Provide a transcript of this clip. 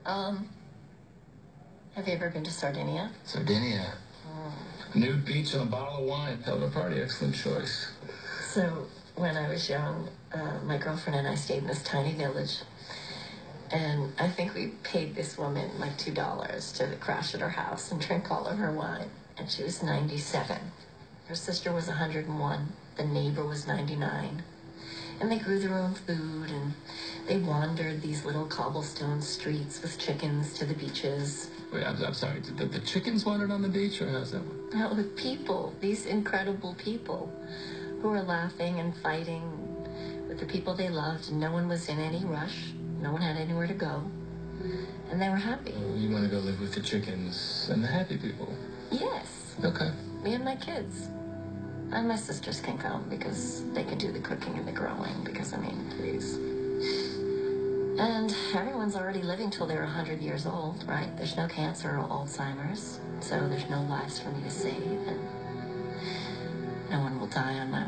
Um, have you ever been to Sardinia? Sardinia. Nude beach and a bottle of wine. Hell of a party. Excellent choice. So, when I was young, my girlfriend and I stayed in this tiny village. And I think we paid this woman like $2 to crash at her house and drink all of her wine. And she was 97. Her sister was 101. The neighbor was 99. And they grew their own food, and they wandered these little cobblestone streets with chickens to the beaches. Wait, I'm sorry. Did the chickens wandered on the beach, or how's that one? No, the people, these incredible people who were laughing and fighting with the people they loved. No one was in any rush. No one had anywhere to go. And they were happy. Oh, you want to go live with the chickens and the happy people? Yes. Okay. Me and my kids. And my sisters can come because they can do the cooking and the growing because, I mean, please. And everyone's already living till they're 100 years old, right? There's no cancer or Alzheimer's, so there's no lives for me to save, and no one will die on my